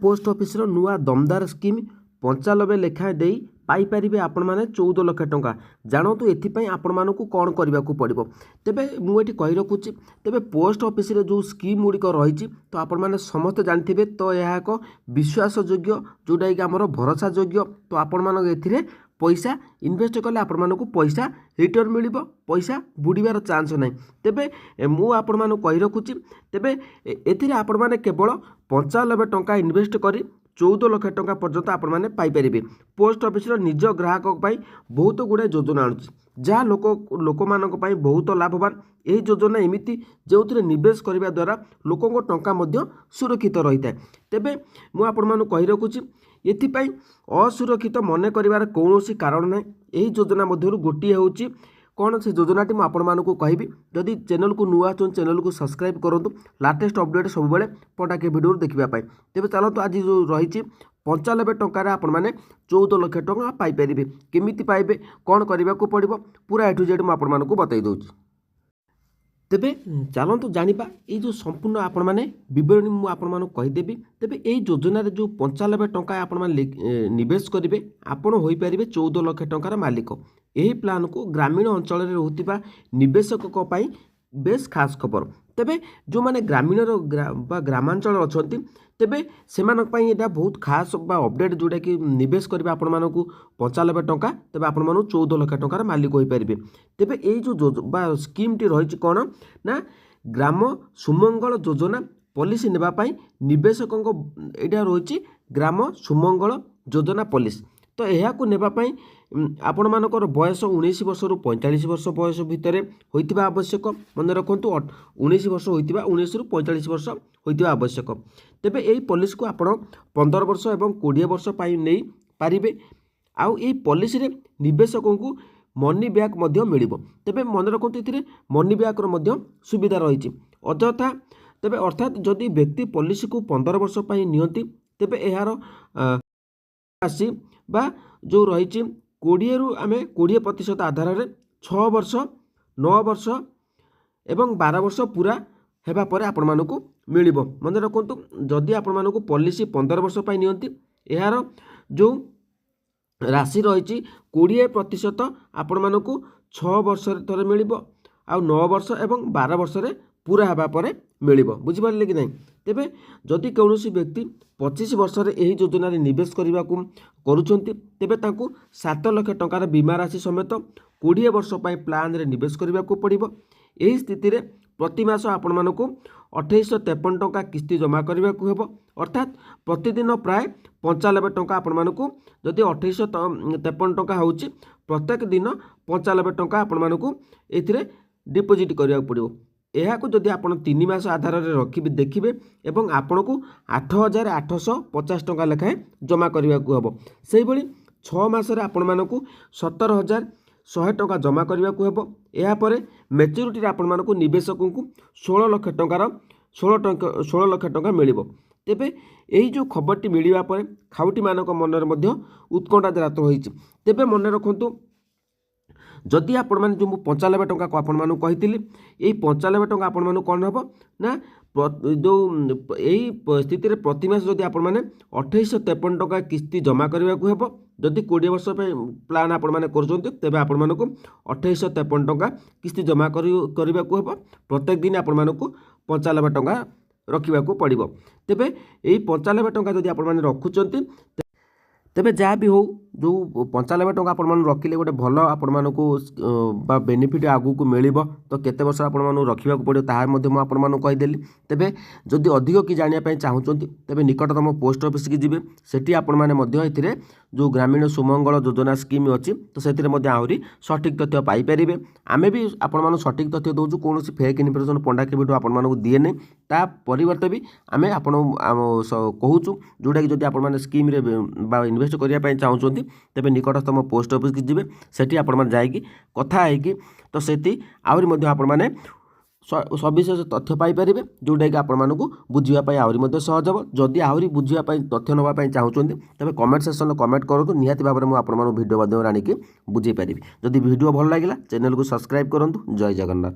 Post office रो नुआ दमदार scheme 95 लेखाएं दे पाइपारे आपण मैंने 14 लाख टंका जानतु एपाई आपण मानक कौन करने को पड़ो तेरे मुझे कही रखुच्छी तेरे पोस्ट ऑफिस रे जो स्कीम गुड़िक रही तो आपण मैंने समस्त जानते तो यह एक विश्वासयोग्य जोटा कि आमर भरोसा योग्य तो आपण मान ए पैसा इन्वेस्ट कले आपण मानक पैसा रिटर्न मिल पैसा बुड़ार चांस ना तेरे मुझे कही रखुच्छी तेरे ए आपण मैंने केवल 95 टंका इन्वेस्ट कर 14 लाख टंका पर्यंत आपण मैंने पाइपर पोस्ट ऑफिस निज ग्राहक बहुत गुड़े योजना आणुची जहाँ लोक मानक बहुत लाभवान यही योजना एमती जो निवेश करने द्वारा लोकों टंका सुरक्षित रही है तेरे मुझे कही रखुच्छी एथिपाई असुरक्षित मन कर कौन कारण ना यही योजना मध्य गोटे हूँ कौन से योजनाटी मुझे कहबी जदि चैनल को नुआ अच्छे चैनल को सब्सक्राइब करूँ लाटेस्ट अपडेट सब पटाके भिडियो देखापी तेज चलते आज जो रही 95 टंकार आपण मैंने 14 लाख टंका पाइपर केमी पाइबे कौन करने को पड़ो पूरा ए टू जेड मुझे बतई दूसरी तेबे चलतु जानिबा ये जो संपूर्ण आपण मैंने बरणी मुझे कहीदेवी तेबे ये योजना जो 95 टंका आपण मैंने निवेश करेंगे आपण हो पारे 14 लाख टंकार मालिक यही प्लान को ग्रामीण अंचल रोकता निवेशकों बेस खास खबर तेबे जो माने ग्रामीण ग्रामांचल अच्छा तेबे सेमानक बहुत खास अपडेट जोटा कि निवेश करेंगे आपण मानक 95 टंका तेबे आपण मानक 14 लाख टंकार मालिक हो पारे तेबे ये जो स्कीम टी रही कौन ना ग्राम सुमंगल योजना पॉलिसी नेबापाई निवेशकों यहाँ रही ग्राम सुमंगल योजना पॉलिसी तो यह को नेबापाई आपण मानकर बयस 19 वर्ष रु 45 वर्ष बयस भितर होइतिबा आवश्यक मन रखु 19 वर्ष होइतिबा 19 रु 45 वर्ष होइतिबा आवश्यक तेबे एई पॉलिसी को आपण 15 वर्ष एवं 20 वर्ष पाई नहीं पारिबे आउ एई पॉलिसी रे निवेशकों को मनी बैक मध्य मिलिबो तेबे मन रखु एथिरे मनी बैक रो मध्य सुविधा रही अଯଥା तेबे अर्थात जदि व्यक्ति पॉलिसी को 15 वर्ष पाई नियंती तेबे एहार राशि बा जो रही 20 रु आम 20% आधार में 6 वर्ष 9 वर्ष एवं 12 वर्ष पूरा हेबा परे आपण मानक मिलिबो मन रखु जदि आपण मानक पॉलिसी 15 वर्ष पाई नियंती एहार जो राशि रही 20% आपण मानक 6 वर्ष थरे मिलिबो आ 9 वर्ष एवं 12 वर्ष रे पूरा हेबा परे मिलिबो बुझिपारले कि नहीं तेबे जदि कौनसी व्यक्ति 25 वर्ष रे एही योजना रे निवेश करने को करुछंती तेबे तांको 7 लाख टंकार बीमा राशि समेत 20 वर्ष पाई प्लान रे निवेश करने को पड़िबो एही स्थिति रे प्रति मास आपण मानक 2853 टंका किस्ती जमा करने को हेबो अर्थात प्रतिदिन प्राय 95 टंका आपण मानक जदि 2853 टंका होउची प्रत्येक दिन 95 टंका आपण मानक एथिरे डिपोजिट करने को पड़िबो यह जदि आप 3 मास आधार में रखिए देखिए एवं आपण को 8850 टंका लेखाएं जमा करने को हम से 6 मासरे आपण मानक 17100 टंका जमा करने को हम यापर मैच्योरिटी आपण मानक निवेशकों को 16 लाख टंकार 16 लाख टंका मिल तेबे यही जो खबरटी मिलवा पर खाउटी मानक मन में उत्कंठा जात रही तेबे मन रखु जदि आपण मैंने जो 95 टंका को आपण मानक कही यही 95 टंका आपण मानक कौन हम ना जो यही स्थिति प्रति मास जदि आपण मैंने 2853 टंका किस्ती जमा करने को हम जदि 20 वर्ष प्लान आपण मैंने कर आपण मानक 2853 टंका किस्ती जमा करने को हम प्रत्येक दिन आपण मानक 95 टंका रखा पड़ो तेबे यही 95 टंका जदि आपण मैंने रखुंट तेबे जहाँ भी हो जो 95 टंका आपण रखिले गोटे भल आपण मानक बेनिफिट आगू को मिल तो केते वर्ष आपण रखा पड़ो ताकि कहीदेली तेबे जदि अधिक कि जानापी चाहूँगी तेबे निकटतम पोस्ट ऑफिस की जी सेठी आपण मैंने जो ग्रामीण सुमंगल योजना स्कीम अच्छी तो से आहरी सठिक तथ्य पाइपर आमे भी आपण सठिक तथ्य दौचु कौन फेक इनफर्मेशन पंडाके भिडियो आपण दिए नहीं ता परिवर्ते भी आम आप कहूँ जोटा कि जब आप स्कीम इन्वेस्ट करने चाहूँगी तेबे निकटतम पोस्ट ऑफिस की जी सेठी आपण जाइकी कथा है तो सेठी आहरी आपण मैंने सविशेष तथ्य पाइपर जोटा कि आपण बुझापी आहरी सहज हम जदि आहरी बुझापी तथ्य नापी चाहूँगी तेज कमेंट सेक्शन कमेंट करूँ निहाती भाव में आपको भिडियो माध्यम आनिकी बुझे पारि जदि भिडियो भल लगे चैनल को सब्सक्राइब करूँ जय जगन्नाथ।